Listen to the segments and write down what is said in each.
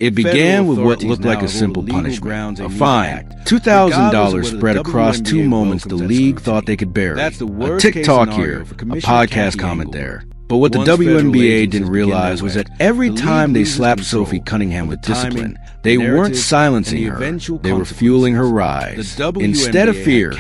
It began with what looked like a simple punishment, a fine, $2,000 spread across 2 moments the league thought they could bury. A TikTok here, a podcast comment there. But what the WNBA didn't realize was that every time they slapped Sophie Cunningham with discipline, they weren't silencing her, they were fueling her rise. Instead of fear,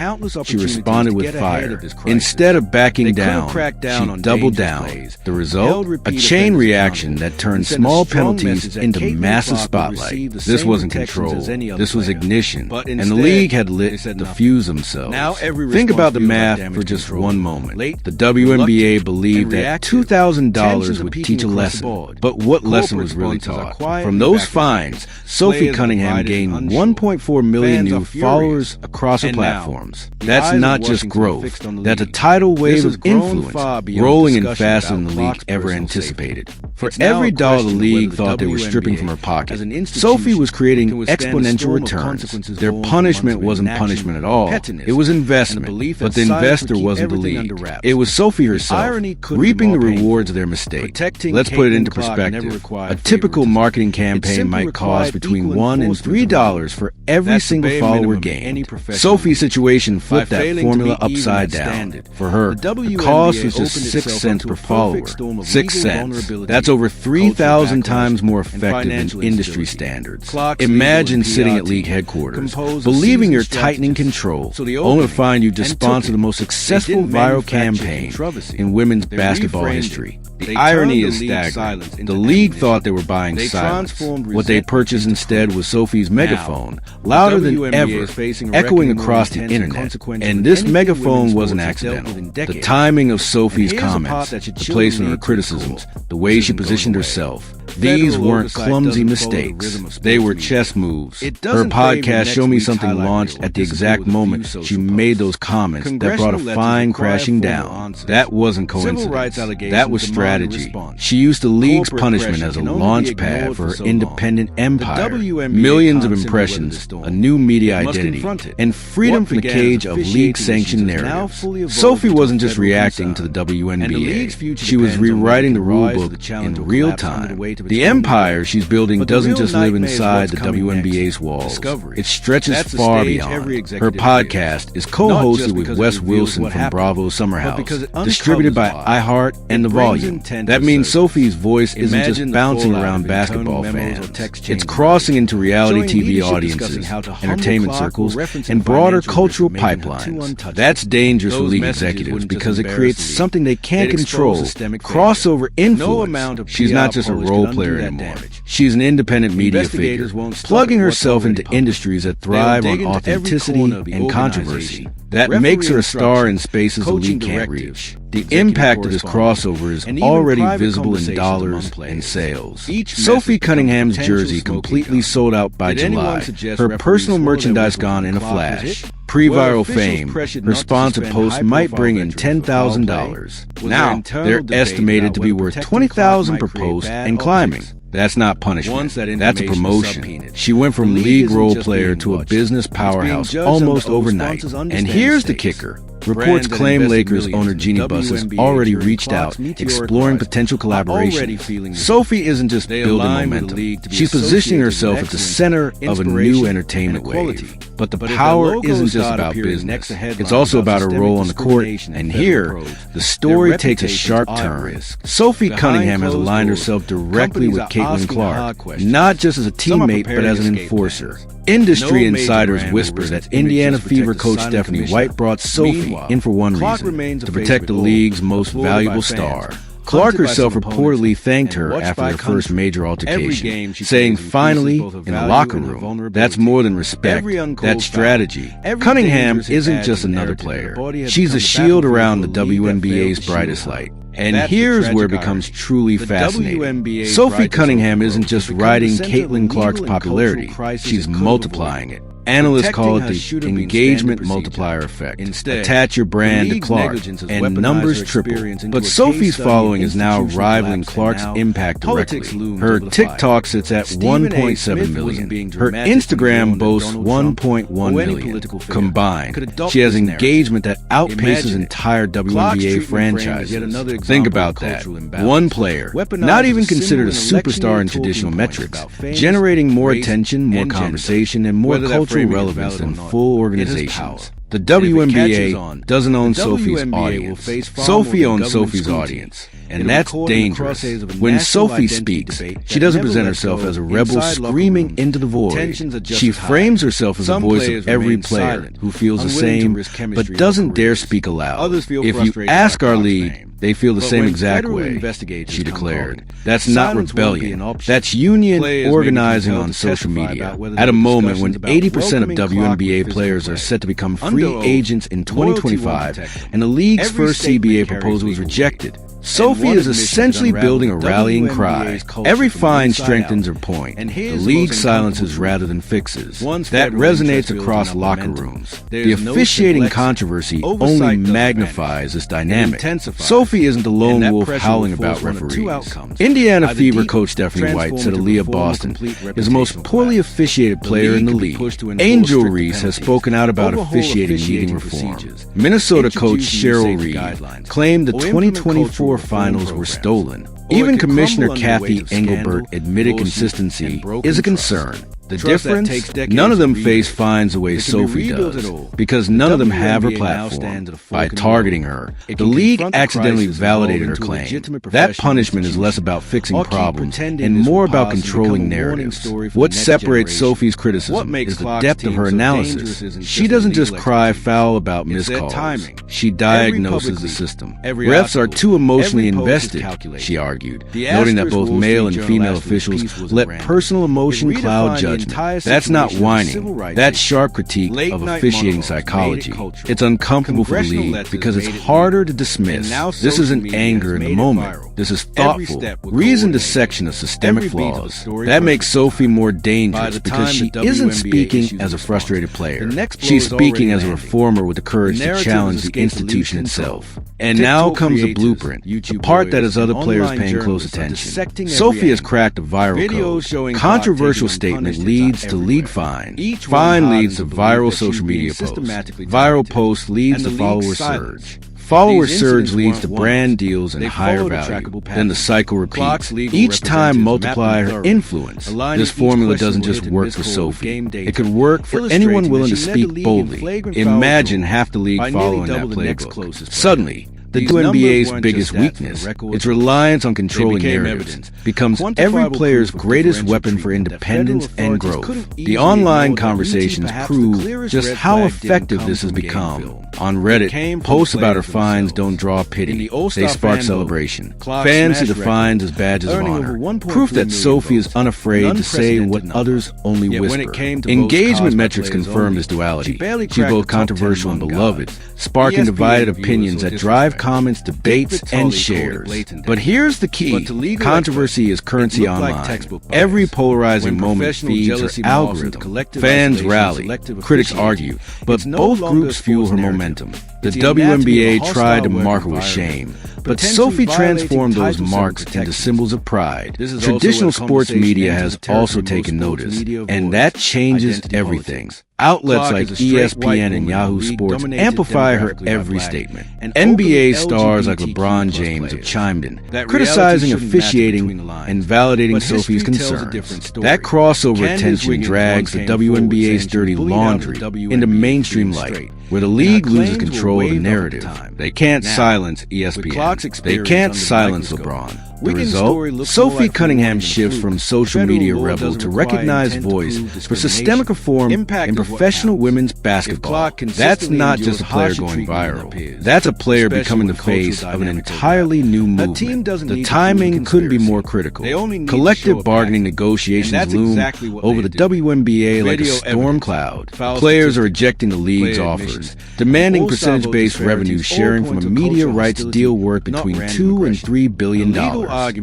she responded with fire. Instead of backing down, she doubled down. The result? A chain reaction that turned small penalties into massive spotlight. This wasn't control, this was ignition, and the league had lit the fuse themselves. Think about the math for just one moment. The WNBA believed that $2,000 would teach a lesson, but what lesson was really taught? From those fines, Sophie Cunningham gained 1.4 million new followers across her platforms. That's not just growth, that's a tidal wave of influence, rolling in faster than the league ever anticipated. For every dollar the league thought they were stripping from her pocket, Sophie was creating exponential returns. Their punishment wasn't punishment at all, it was investment, but the investor wasn't the league. It was Sophie herself, reaping the rewards of their mistake. Let's put it into perspective. A typical marketing campaign might cost between $1 and $3 for every single follower gained. Sophie's situation flipped that formula upside down. For her, the cost was just 6 cents per follower. 6 cents. That's over 3,000 times more effective than industry standards. Imagine sitting at league headquarters, believing you're tightening control, only to find you just sponsored the most successful viral campaign in women's basketball history. The irony is staggering. The league thought they were buying silence. What they purchased instead was Sophie's megaphone, louder than ever, echoing across the internet. And this megaphone wasn't accidental. The timing of Sophie's comments, the placement of her criticisms, the way she positioned herself, these weren't clumsy mistakes. They were chess moves. Her podcast, Show Me Something, launched at the exact moment she made those comments that brought a fine crashing down. That wasn't coincidence. That was strategy. She used the league's punishment as a launch pad for her independent empire. Millions of impressions, a new media identity, and freedom from the cage of league-sanctioned narratives. Sophie wasn't just reacting to the WNBA. She was rewriting the rulebook in real time. The empire she's building doesn't just live inside the WNBA's walls. It stretches far beyond. Her podcast is co-hosted with Wes Wilson from Bravo's Summer House, distributed by iHeart and The Volume. That means Sophie's voice isn't just bouncing around basketball fans. It's crossing into reality TV audiences, entertainment circles, and broader cultural pipelines. That's dangerous for league executives because it creates something they can't control, crossover influence. She's not just a role player anymore. She's an independent media figure, plugging herself into industries that thrive on authenticity and controversy. That makes her a star in spaces the league can't reach. The impact of this crossover is already visible in dollars and sales. Sophie Cunningham's jersey completely sold out by July, her personal merchandise gone in a flash. Pre-viral fame, her sponsor post might bring in $10,000. Now, they're estimated to be worth $20,000 per post and climbing. That's not punishment, that's a promotion. She went from league role player to a business powerhouse almost overnight. And here's the kicker. Reports claim Lakers owner Jeannie Buss has already reached out, exploring potential collaboration. Sophie isn't just building momentum. She's positioning herself at the center of a new entertainment wave. But the power isn't just about business. It's also about her role on the court. And here, the story takes a sharp turn. Sophie Cunningham has aligned herself directly with Caitlin Clark, not just as a teammate, but as an enforcer. Industry insiders whisper that Indiana Fever coach Stephanie White brought Sophie in for one reason, to protect the league's most valuable star. Clark herself reportedly thanked her after their first major altercation, saying, "Finally, in the locker room, that's more than respect, that's strategy." Cunningham isn't just another player. She's a shield around the WNBA's brightest light. And here's where it becomes truly fascinating. Sophie Cunningham isn't just riding Caitlin Clark's popularity, she's multiplying it. Analysts call it the engagement multiplier effect. Attach your brand to Clark, and numbers triple. But Sophie's following is now rivaling Clark's impact directly. Her TikTok sits at 1.7 million. Her Instagram boasts 1.1 million. Combined, she has engagement that outpaces entire WNBA franchises. Think about that. One player, not even considered a superstar in traditional metrics, generating more attention, more conversation, and more cultural relevance than full organizations. The WNBA doesn't own Sophie's audience. Sophie owns Sophie's audience. And that's dangerous. When Sophie speaks, she doesn't present herself as a rebel screaming into the void. She frames herself as the voice of every player who feels the same, but doesn't dare speak aloud. If you ask our league, they feel the same exact way, she declared. That's not rebellion. That's union organizing on social media. At a moment when 80% of WNBA players are set to become free agents in 2025, and the league's first CBA proposal was rejected, Sophie is essentially building a rallying cry. Every fine strengthens her point. The league silences rather than fixes. That resonates across locker rooms. The officiating controversy only magnifies this dynamic. Sophie isn't the lone wolf howling about referees. Indiana Fever coach Stephanie White said Aaliyah Boston is the most poorly officiated player in the league. Angel Reese has spoken out about officiating needing reform. Minnesota coach Cheryl Reed claimed the 2024 finals were stolen. Even Commissioner Kathy Engelbert admitted consistency is a concern. The difference? None of them face fines the way Sophie does, because none of them have her platform. By targeting her, the league accidentally validated her claim. That punishment is less about fixing problems and more about controlling narratives. What separates Sophie's criticism is the depth of her analysis. She doesn't just cry foul about miscalls. She diagnoses the system. Refs are too emotionally invested, she argued, noting that both male and female officials let personal emotion cloud judgment. That's not whining. That's sharp critique of officiating psychology. It's uncomfortable for the league because it's harder to dismiss. This isn't anger in the moment. This is thoughtful, reasoned dissection of systemic flaws. That makes Sophie more dangerous because she isn't speaking as a frustrated player. She's speaking as a reformer with the courage to challenge the institution itself. And now comes the blueprint, the part that has other players paying close attention. Sophie has cracked a viral code. Controversial statement leads to league fine. Fine leads to viral social media posts. Viral post leads to follower surge. Follower surge leads to brand deals and higher value. Then the cycle repeats. Each time multiply her influence. This formula doesn't just work for Sophie. It could work for anyone willing to speak boldly. Imagine half the league following that playbook. Suddenly, the WNBA's biggest weakness, its reliance on controlling narratives, becomes every player's greatest weapon for independence and growth. The online conversations prove just how effective this has become. On Reddit, posts about her fines don't draw pity. They spark celebration. Fans see the fines as badges of honor. Proof that Sophie is unafraid to say what others only whisper. Engagement metrics confirm this duality. She's both controversial and beloved, sparking divided opinions that drive comments, debates, and shares. But here's the key. Controversy is currency online. Every polarizing moment feeds her algorithm. Fans rally. Critics argue. But both groups fuel her momentum. The WNBA tried to mark her with shame, but Sophie transformed those marks into symbols of pride. Traditional sports media has also taken notice, and that changes everything. Outlets like ESPN and Yahoo Sports amplify her every statement. NBA stars like LeBron James have chimed in, criticizing officiating and validating Sophie's concerns. That crossover attention drags the WNBA's dirty laundry into mainstream light, where the league loses control of the narrative. They can't silence ESPN. They can't silence LeBron. The result? Sophie Cunningham shifts from social media rebel to recognized voice for systemic reform in professional women's basketball. That's not just a player going viral. That's a player becoming the face of an entirely new movement. The timing couldn't be more critical. Collective bargaining negotiations loom over the WNBA like a storm cloud. Players are rejecting the league's offers, demanding percentage-based revenue sharing from a media rights deal worth between $2 and $3 billion.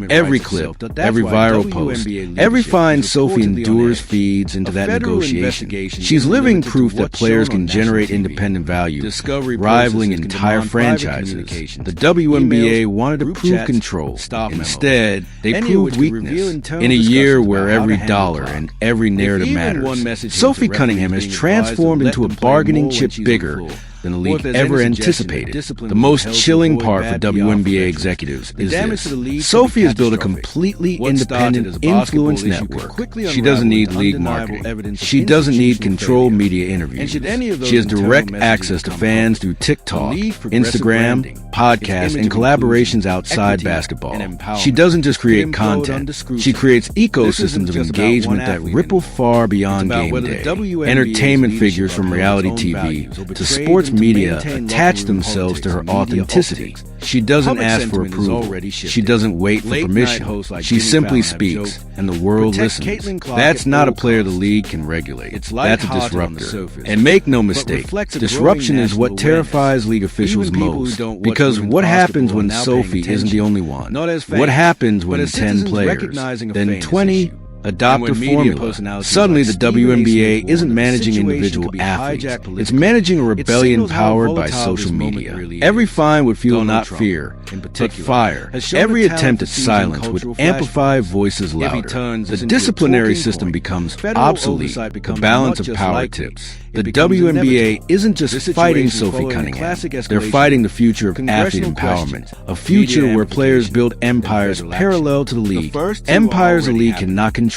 Every clip, every viral post, every fine Sophie endures feeds into that negotiation. She's living proof that players can generate independent value, rivaling entire franchises. The WNBA wanted to prove control. Instead, they proved weakness. In a year where every dollar and every narrative matters, Sophie Cunningham has transformed into a bargaining chip bigger than the league ever anticipated. The most chilling part for WNBA executives is this. Sophie has built a completely independent influence network. She doesn't need league marketing. She doesn't need controlled media interviews. She has direct access to fans through TikTok, Instagram, podcasts, and collaborations outside basketball. She doesn't just create content. She creates ecosystems of engagement that ripple far beyond game day. Entertainment figures from reality TV to sports media attach themselves to her authenticity. She doesn't ask for approval. She doesn't wait for permission. She simply speaks, and the world listens. That's not a player the league can regulate. That's a disruptor. And make no mistake, disruption is what terrifies league officials most. Because what happens when Sophie isn't the only one? What happens when 10 players, then 20, adopt a formula? Suddenly the WNBA isn't managing individual athletes. It's managing a rebellion powered by social media. Every fine would fuel not fear, but fire. Every attempt at silence would amplify voices louder. The disciplinary system becomes obsolete. The balance of power tips. The WNBA isn't just fighting Sophie Cunningham. They're fighting the future of athlete empowerment, a future where players build empires parallel to the league, empires the league cannot control.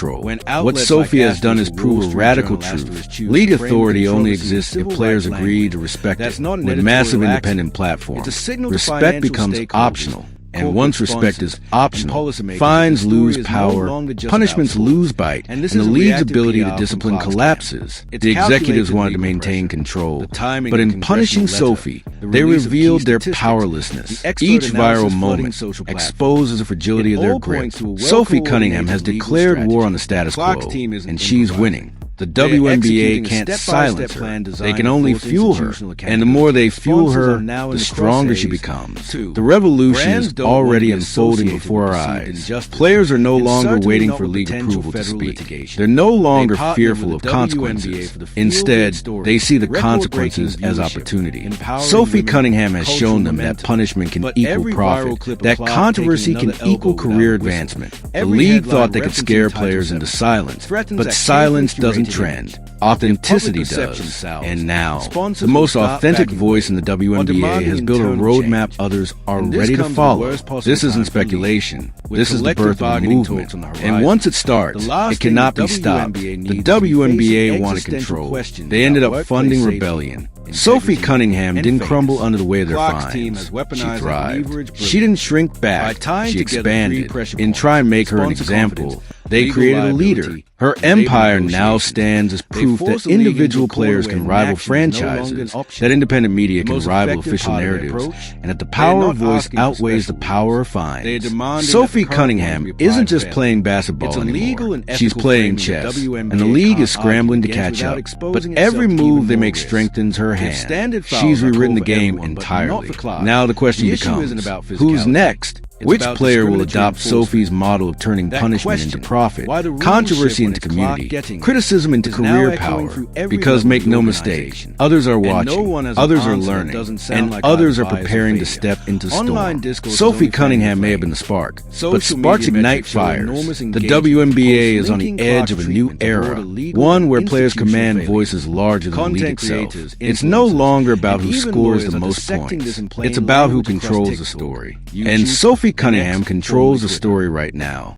What Sophie has done is prove a radical truth. League authority only exists if players agree to respect it. With massive independent platforms, respect becomes optional. And once respect is optional, fines lose power, punishments lose bite, and the league's ability to discipline collapses. The executives wanted to maintain control, but in punishing Sophie, they revealed their powerlessness. Each viral moment exposes the fragility of their grip. Sophie Cunningham has declared war on the status quo, and she's winning. The WNBA can't silence her. They can only fuel her. And the more they fuel her, the stronger she becomes. The revolution is already unfolding before our eyes. Players are no longer waiting for league approval to speak. They're no longer fearful of consequences. Instead, they see the consequences as opportunity. Sophie Cunningham has shown them that punishment can equal profit, that controversy can equal career advancement. The league thought they could scare players into silence, but silence doesn't trend. Authenticity does. And now, the most authentic voice in the WNBA has built a roadmap others are ready to follow. This isn't speculation. This is the birth of a movement. And once it starts, it cannot be stopped. The WNBA wanted control. They ended up funding rebellion. Sophie Cunningham didn't crumble under the weight of their fines. She thrived. She didn't shrink back. She expanded. In trying to make her an example, they created a leader. Her empire now stands as proof that individual players can rival franchises, that independent media can rival official narratives, and that the power of voice outweighs the power of fines. Sophie Cunningham isn't just playing basketball anymore. She's playing chess, and the league is scrambling to catch up. But every move they make strengthens her hand. She's rewritten the game entirely. Now the question becomes, who's next? Which player will adopt Sophie's model of turning punishment into profit, controversy into community, criticism into career power? Because make no mistake, others are watching, others are learning, and others are preparing to step into storm. Sophie Cunningham may have been the spark, but sparks ignite fires. The WNBA is on the edge of a new era, one where players command voices larger than the league itself. It's no longer about who scores the most points. It's about who controls the story. And Sophie Cunningham controls the story right now.